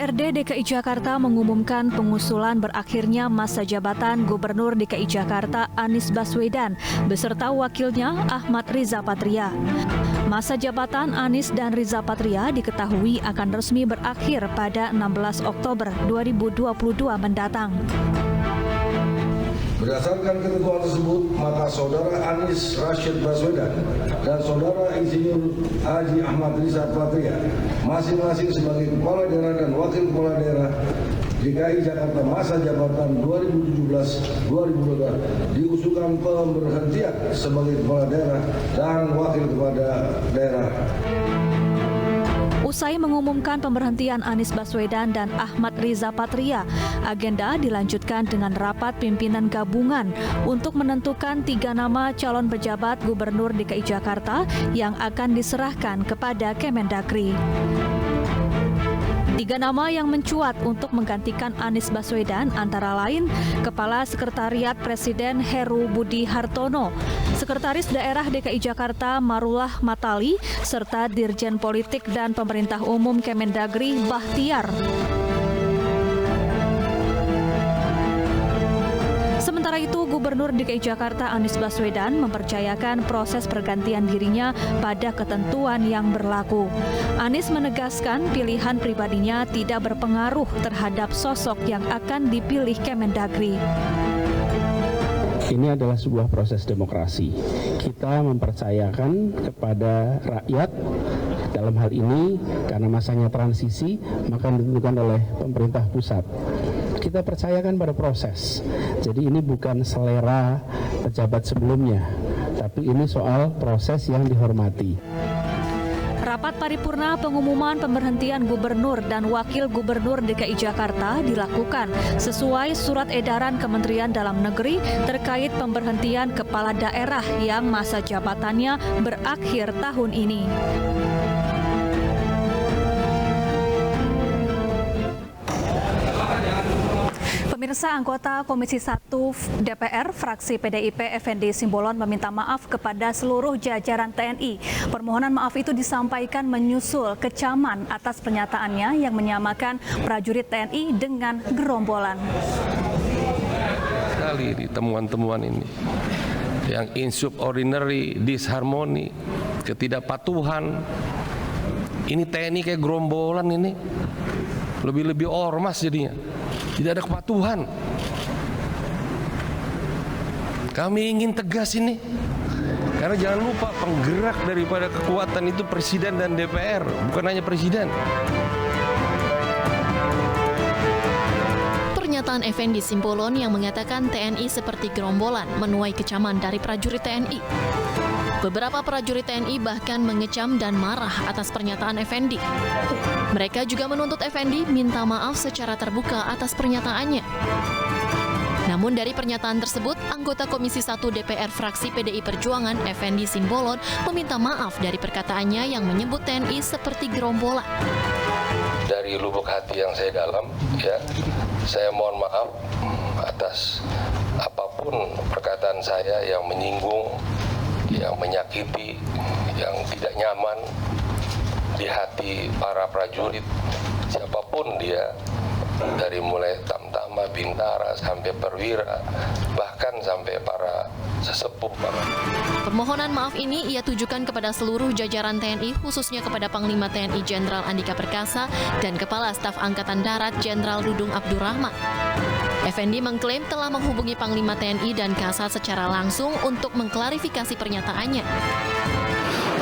DPRD DKI Jakarta mengumumkan pengusulan berakhirnya masa jabatan Gubernur DKI Jakarta Anies Baswedan beserta wakilnya Ahmad Riza Patria. Masa jabatan Anies dan Riza Patria diketahui akan resmi berakhir pada 16 Oktober 2022 mendatang. Berdasarkan ketentuan tersebut, maka Saudara Anies Rashid Baswedan dan Saudara Insinyur Haji Ahmad Riza Patria masing-masing sebagai Kepala Daerah dan Wakil Kepala Daerah DKI Jakarta masa jabatan 2017-2022 diusulkan pemberhentian sebagai Kepala Daerah dan Wakil Kepala Daerah. Usai mengumumkan pemberhentian Anies Baswedan dan Ahmad Riza Patria, agenda dilanjutkan dengan rapat pimpinan gabungan untuk menentukan 3 nama calon pejabat Gubernur DKI Jakarta yang akan diserahkan kepada Kemendagri. 3 nama yang mencuat untuk menggantikan Anies Baswedan antara lain Kepala Sekretariat Presiden Heru Budi Hartono, Sekretaris Daerah DKI Jakarta Marullah Matali, serta Dirjen Politik dan Pemerintah Umum Kemendagri Bahtiar. Sementara itu, Gubernur DKI Jakarta Anies Baswedan mempercayakan proses pergantian dirinya pada ketentuan yang berlaku. Anies menegaskan pilihan pribadinya tidak berpengaruh terhadap sosok yang akan dipilih Kemendagri. Ini adalah sebuah proses demokrasi. Kita mempercayakan kepada rakyat dalam hal ini karena masanya transisi maka ditentukan oleh pemerintah pusat. Kita percayakan pada proses. Jadi ini bukan selera pejabat sebelumnya, tapi ini soal proses yang dihormati. Rapat paripurna pengumuman pemberhentian Gubernur dan Wakil Gubernur DKI Jakarta dilakukan sesuai surat edaran Kementerian Dalam Negeri terkait pemberhentian kepala daerah yang masa jabatannya berakhir tahun ini. Pemirsa, anggota Komisi 1 DPR fraksi PDIP Effendi Simbolon meminta maaf kepada seluruh jajaran TNI. Permohonan maaf itu disampaikan menyusul kecaman atas pernyataannya yang menyamakan prajurit TNI dengan gerombolan. Sekali di temuan-temuan ini yang insubordinary, disharmoni, ketidakpatuhan. Ini TNI kayak gerombolan ini. Lebih-lebih ormas jadinya. Tidak ada kepatuhan. Kami ingin tegas ini. Karena jangan lupa penggerak daripada kekuatan itu Presiden dan DPR, bukan hanya Presiden. Pernyataan Effendi Simbolon yang mengatakan TNI seperti gerombolan menuai kecaman dari prajurit TNI. Beberapa prajurit TNI bahkan mengecam dan marah atas pernyataan Effendi. Mereka juga menuntut Effendi minta maaf secara terbuka atas pernyataannya. Namun dari pernyataan tersebut, anggota Komisi 1 DPR fraksi PDI Perjuangan Effendi Simbolon meminta maaf dari perkataannya yang menyebut TNI seperti gerombolan. Dari lubuk hati yang saya dalam, saya mohon maaf atas apapun perkataan saya yang menyinggung, yang menyakiti, yang tidak nyaman di hati para prajurit, siapapun dia, dari mulai tamtama, bintara, sampai perwira, bahkan sampai para sesepuh. Permohonan maaf ini ia tujukan kepada seluruh jajaran TNI, khususnya kepada Panglima TNI Jenderal Andika Perkasa dan Kepala Staf Angkatan Darat Jenderal Dudung Abdurrahman. Effendi mengklaim telah menghubungi Panglima TNI dan Kasat secara langsung untuk mengklarifikasi pernyataannya.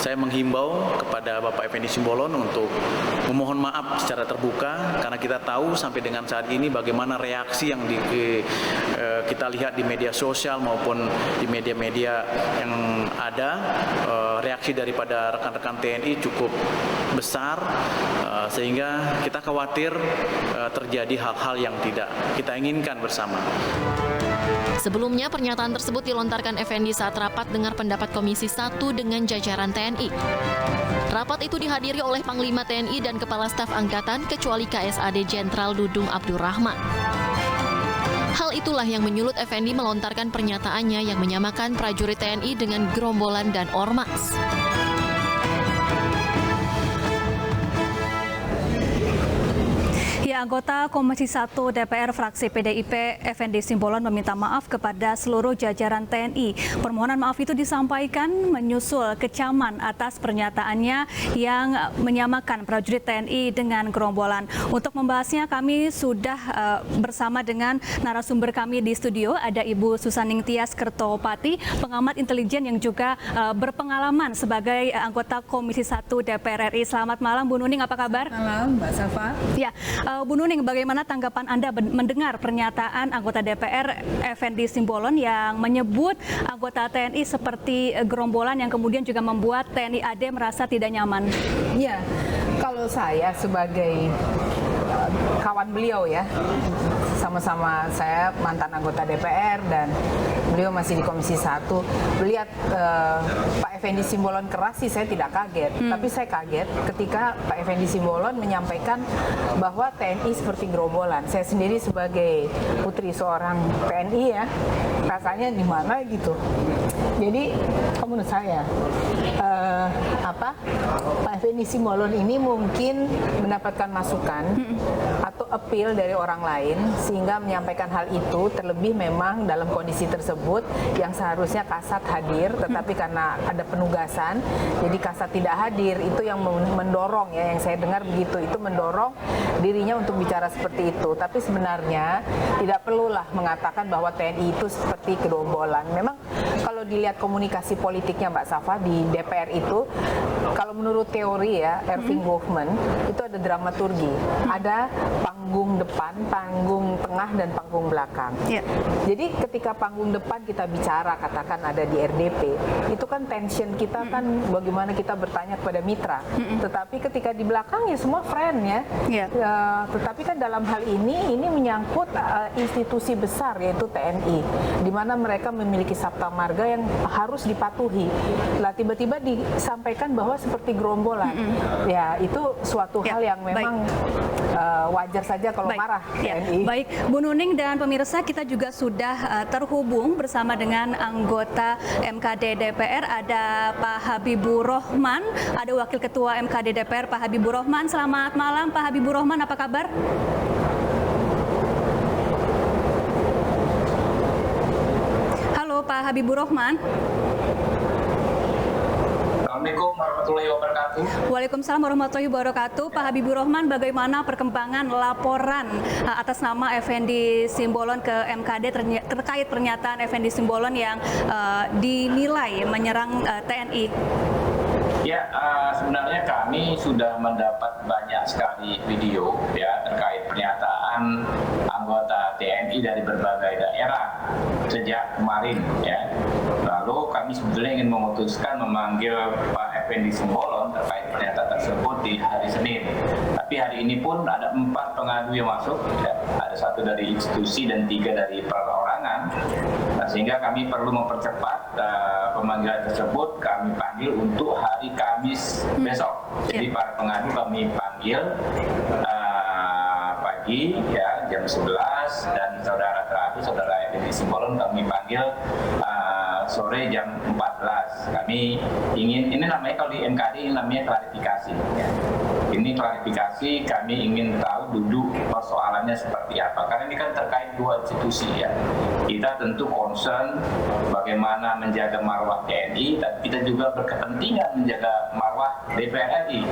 Saya menghimbau kepada Bapak Effendi Simbolon untuk memohon maaf secara terbuka karena kita tahu sampai dengan saat ini bagaimana reaksi yang kita lihat di media sosial maupun di media-media yang ada, reaksi daripada rekan-rekan TNI cukup besar sehingga kita khawatir terjadi hal-hal yang tidak kita inginkan bersama. Sebelumnya, pernyataan tersebut dilontarkan Effendi saat rapat dengar pendapat Komisi 1 dengan jajaran TNI. Rapat itu dihadiri oleh Panglima TNI dan Kepala Staf Angkatan kecuali KSAD Jenderal Dudung Abdurrahman. Hal itulah yang menyulut Effendi melontarkan pernyataannya yang menyamakan prajurit TNI dengan gerombolan dan ormas. Ya, Anggota Komisi 1 DPR fraksi PDIP Effendi Simbolon meminta maaf kepada seluruh jajaran TNI. Permohonan maaf itu disampaikan menyusul kecaman atas pernyataannya yang menyamakan prajurit TNI dengan gerombolan. Untuk membahasnya kami sudah bersama dengan narasumber kami di studio, ada Ibu Susaning Tias Kertopati, pengamat intelijen yang juga berpengalaman sebagai anggota Komisi 1 DPR RI. Selamat malam Bu Nuning, apa kabar? Malam Mbak Safa. Ya, Bu Nuning, bagaimana tanggapan Anda mendengar pernyataan anggota DPR Effendi Simbolon yang menyebut anggota TNI seperti gerombolan yang kemudian juga membuat TNI AD merasa tidak nyaman? Ya, kalau saya sebagai kawan beliau ya, sama-sama saya mantan anggota DPR dan beliau masih di Komisi 1, melihat Pak Effendi Simbolon keras sih saya tidak kaget, tapi saya kaget ketika Pak Effendi Simbolon menyampaikan bahwa TNI seperti gerombolan. Saya sendiri sebagai putri seorang TNI ya, rasanya di mana gitu. Jadi menurut saya Pak Effendi Simbolon ini mungkin mendapatkan masukan atau appeal dari orang lain sehingga menyampaikan hal itu, terlebih memang dalam kondisi tersebut yang seharusnya Kasat hadir tetapi karena ada penugasan jadi Kasat tidak hadir. Itu yang mendorong ya, yang saya dengar begitu, itu mendorong dirinya untuk bicara seperti itu. Tapi sebenarnya tidak perlulah mengatakan bahwa TNI itu seperti gerombolan. Memang kalau dilihat komunikasi politiknya Mbak Safa di DPR itu, kalau menurut teori ya Erving Goffman itu ada dramaturgi, ada panggung depan, panggung tengah, dan panggung belakang. Jadi ketika panggung depan kita bicara, katakan ada di RDP, itu kan tension kita kan bagaimana kita bertanya kepada mitra. Tetapi ketika di belakang ya semua friend ya. Tetapi kan dalam hal ini menyangkut institusi besar yaitu TNI, di mana mereka memiliki sabta marga yang harus dipatuhi. Lah tiba-tiba disampaikan bahwa seperti gerombolan. Ya itu suatu hal yang memang wajar saja kalau marah TNI. Baik, Bu Nuning dan pemirsa, kita juga sudah terhubung bersama dengan anggota MKD DPR, ada Pak Habibur Rahman, ada Wakil Ketua MKD DPR Pak Habibur Rahman. Selamat malam Pak Habibur Rahman, apa kabar? Halo Pak Habibur Rahman. Assalamualaikum warahmatullahi wabarakatuh. Waalaikumsalam warahmatullahi wabarakatuh. Pak Habibur Rahman, bagaimana perkembangan laporan atas nama Effendi Simbolon ke MKD terkait pernyataan Effendi Simbolon yang dinilai menyerang TNI? Ya, sebenarnya kami sudah mendapat banyak sekali video ya terkait pernyataan anggota TNI dari berbagai daerah sejak kemarin ya. Lalu kami sebetulnya ingin memutuskan memanggil Pak Effendi Simbolon terkait pernyataan tersebut di hari Senin. Tapi hari ini pun ada 4 pengadu yang masuk, ya. Ada 1 dari institusi dan 3 dari perorangan. Nah, sehingga kami perlu mempercepat pemanggilan tersebut. Kami panggil untuk hari Kamis besok. Jadi para pengadu kami panggil pagi ya jam 11, dan saudara terakhir saudara Effendi Simbolon kami panggil sore jam 14. Kami ingin, ini namanya kalau di MKD ini namanya klarifikasi ya. Ini klarifikasi, kami ingin tahu duduk persoalannya seperti apa, karena ini kan terkait 2 institusi ya. Kita tentu concern bagaimana menjaga marwah TNI, dan kita juga berkepentingan menjaga marwah DPR RI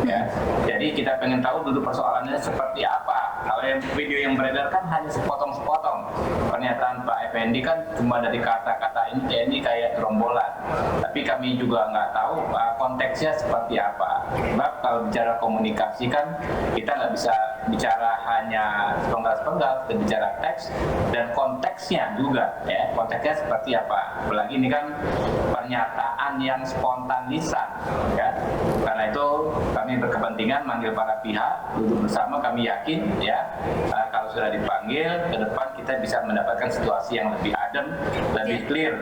ya. Jadi kita pengen tahu duduk persoalannya seperti apa. Kalau yang video yang beredar kan hanya sepotong-sepotong. Pernyataan Pak Effendi kan cuma dari kata-kata ini TNI kayak gerombolan. Tapi kami juga nggak tahu konteksnya seperti apa. Sebab kalau bicara komunikasi kan kita nggak bisa bicara hanya sepenggal-sepenggal, kita bicara teks dan konteksnya juga ya. Konteksnya seperti apa. Apalagi ini kan pernyataan yang spontan lisan ya. Karena itu kami berkepentingan manggil para pihak duduk bersama. Kami yakin ya kalau sudah dipanggil ke depan kita kita bisa mendapatkan situasi yang lebih adem, lebih clear.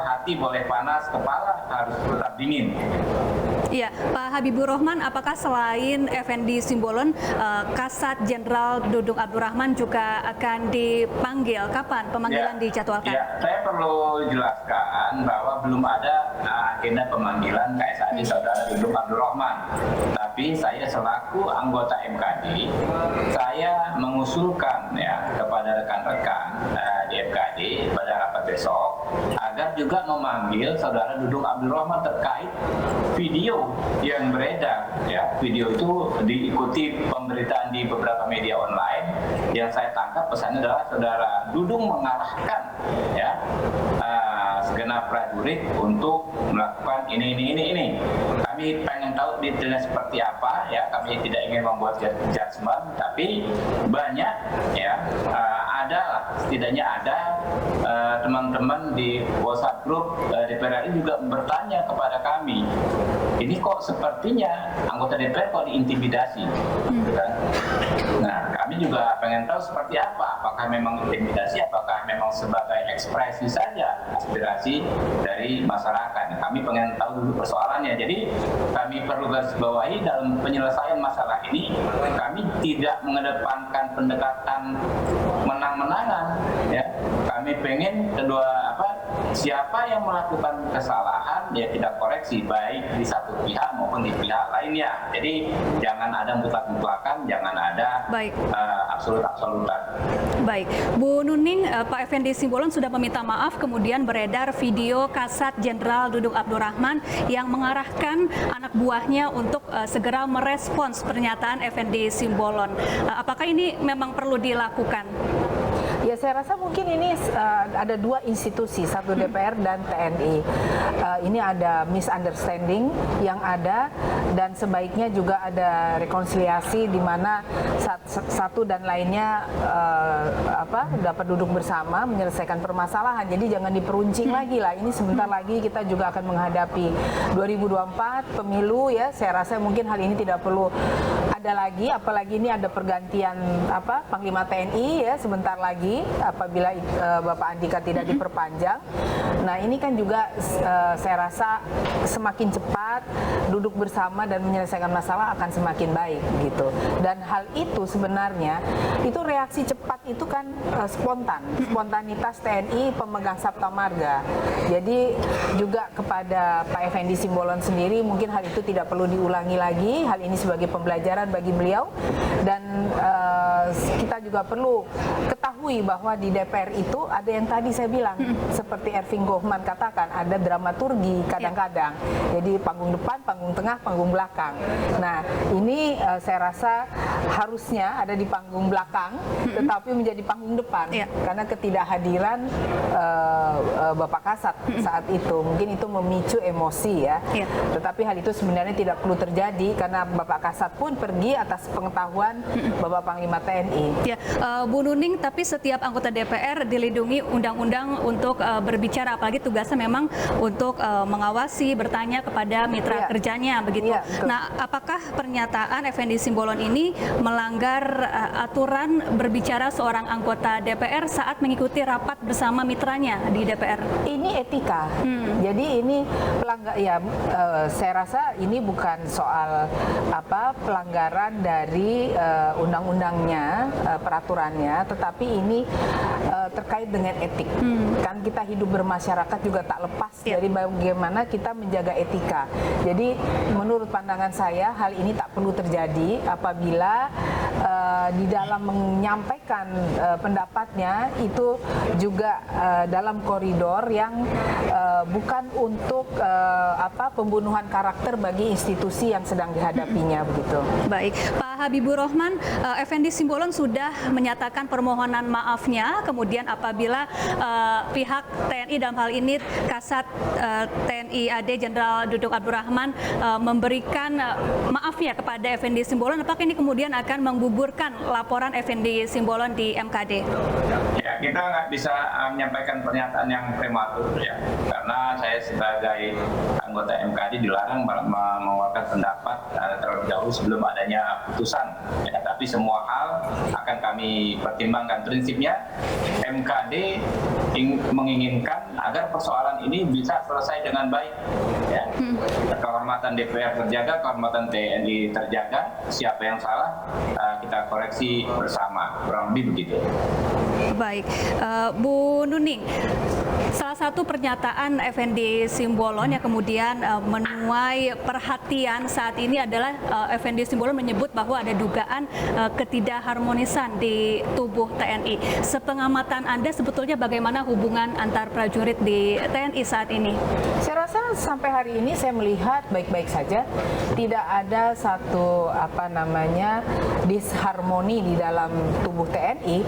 Hati boleh panas, kepala harus tetap dingin. Iya, Pak Habibur Rahman, apakah selain Effendi Simbolon, Kasat Jenderal Dudung Abdurrahman juga akan dipanggil? Kapan pemanggilan dijadwalkan? Ya, saya perlu jelaskan bahwa belum ada agenda pemanggilan KSAD Saudara Dudung Abdurrahman. Tapi saya selaku anggota MKD, saya mengusulkan ya kepada rekan-rekan di MKD pada rapat besok agar juga memanggil Saudara Dudung Abdurrahman terkait video yang beredar. Ya, video itu diikuti pemberitaan di beberapa media online. Yang saya tangkap pesannya adalah Saudara Dudung mengarahkan ya segenap prajurit untuk melakukan ini. Kami pengen tahu detailnya seperti apa ya. Kami tidak ingin membuat judgement, tapi banyak ya setidaknya ada teman-teman di WhatsApp grup DPR RI juga bertanya kepada kami, ini kok sepertinya anggota DPR kok diintimidasi, gitu kan? Nah, kami juga pengen tahu seperti apa, apakah memang intimidasi, apakah memang sebagai ekspresi saja aspirasi dari masyarakat. Kami pengen tahu dulu persoalannya. Jadi kami perlu garis bawahi dalam penyelesaian masalah ini, kami tidak mengedepankan pendekatan menang-menangan, ya. Kami pengen siapa yang melakukan kesalahan ya kita koreksi baik di satu pihak maupun di pihak lainnya. Jadi jangan ada mutlak-mutlakan, jangan ada absolut-absolutan. Baik, Bu Nuning, Pak Effendi Simbolon sudah meminta maaf, kemudian beredar video Kasat Jenderal Dudung Abdurrahman yang mengarahkan anak buahnya untuk segera merespons pernyataan Effendi Simbolon. Apakah ini memang perlu dilakukan? Ya, saya rasa mungkin ini ada dua institusi, satu DPR dan TNI. Ini ada misunderstanding yang ada, dan sebaiknya juga ada rekonsiliasi di mana satu dan lainnya dapat duduk bersama menyelesaikan permasalahan. Jadi jangan diperuncing lagi lah. Ini sebentar lagi kita juga akan menghadapi 2024 pemilu ya. Saya rasa mungkin hal ini tidak perlu ada lagi, apalagi ini ada pergantian Panglima TNI ya sebentar lagi apabila Bapak Andika tidak diperpanjang. Nah, ini kan juga saya rasa semakin cepat duduk bersama dan menyelesaikan masalah akan semakin baik gitu. Dan hal itu sebenarnya itu reaksi cepat itu kan spontanitas TNI pemegang Sabta Marga. Jadi juga kepada Pak Effendi Simbolon sendiri mungkin hal itu tidak perlu diulangi lagi. Hal ini sebagai pembelajaran bagi beliau, dan kita juga perlu ketahui bahwa di DPR itu ada yang tadi saya bilang seperti Erving Goffman katakan, ada dramaturgi kadang-kadang. Jadi panggung depan, panggung tengah, panggung belakang. Nah, ini saya rasa harusnya ada di panggung belakang tetapi menjadi panggung depan karena ketidakhadiran Bapak Kasat saat itu mungkin itu memicu emosi ya. Tetapi hal itu sebenarnya tidak perlu terjadi karena Bapak Kasat pun pergi atas pengetahuan Bapak Panglima TNI. Ya, Bu Nuning, tapi setiap anggota DPR dilindungi undang-undang untuk berbicara, apalagi tugasnya memang untuk mengawasi, bertanya kepada mitra kerjanya begitu. Nah, apakah pernyataan Effendi Simbolon ini melanggar aturan berbicara seorang anggota DPR saat mengikuti rapat bersama mitranya di DPR? Ini etika. Jadi ini pelanggar ya, saya rasa ini bukan soal pelanggaran dari undang-undangnya, peraturannya, tetapi ini terkait dengan etik. Kan kita hidup bermasyarakat juga tak lepas dari bagaimana kita menjaga etika. Jadi menurut pandangan saya hal ini tak perlu terjadi apabila di dalam menyampaikan pendapatnya itu juga dalam koridor yang bukan untuk pembunuhan karakter bagi institusi yang sedang dihadapinya begitu. Baik, Pak Habibur Rahman, Effendi Simbolon sudah menyatakan permohonan maafnya. Kemudian apabila pihak TNI dalam hal ini Kasat TNI AD Jenderal Dudung Abdurrahman memberikan maafnya kepada Effendi Simbolon, apakah ini kemudian akan menggugurkan laporan Effendi Simbolon di MKD? Ya, kita nggak bisa menyampaikan pernyataan yang prematur ya, karena saya sebagai anggota MKD dilarang mengeluarkan pendapat terlebih dahulu sebelum adanya putusan. Ya, tapi Tapi semua hal akan kami pertimbangkan. Prinsipnya MKD menginginkan agar persoalan ini bisa selesai dengan baik. Ya. Kehormatan DPR terjaga, kehormatan TNI terjaga. Siapa yang salah kita koreksi bersama. Kurang lebih begitu. Baik, Bu Nuning, salah satu pernyataan Effendi Simbolon yang kemudian menuai perhatian saat ini adalah Effendi Simbolon menyebut bahwa ada dugaan ketidakharmonisan di tubuh TNI. Sepengamatan Anda sebetulnya bagaimana hubungan antar prajurit di TNI saat ini? Saya rasa sampai hari ini saya melihat baik-baik saja, tidak ada satu disharmoni di dalam tubuh TNI.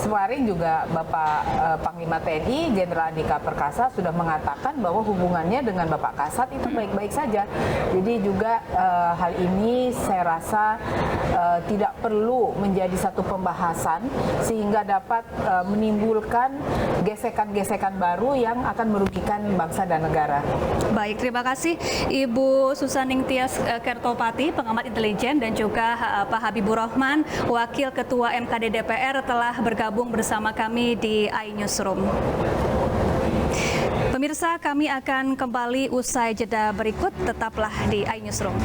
Kemarin juga Bapak Panglima TNI Jenderal Andika Perkasa sudah mengatakan bahwa hubungannya dengan Bapak Kasat itu baik-baik saja. Jadi juga hal ini saya rasa tidak perlu menjadi satu pembahasan sehingga dapat menimbulkan gesekan-gesekan baru yang akan merugikan bangsa dan negara. Baik, terima kasih Ibu Susaning Tias Kertopati, pengamat intelijen, dan juga Pak Habibur Rahman, Wakil Ketua MKD DPR, telah bergabung bersama kami di iNewsroom. Pemirsa, kami akan kembali usai jeda berikut, tetaplah di iNewsroom.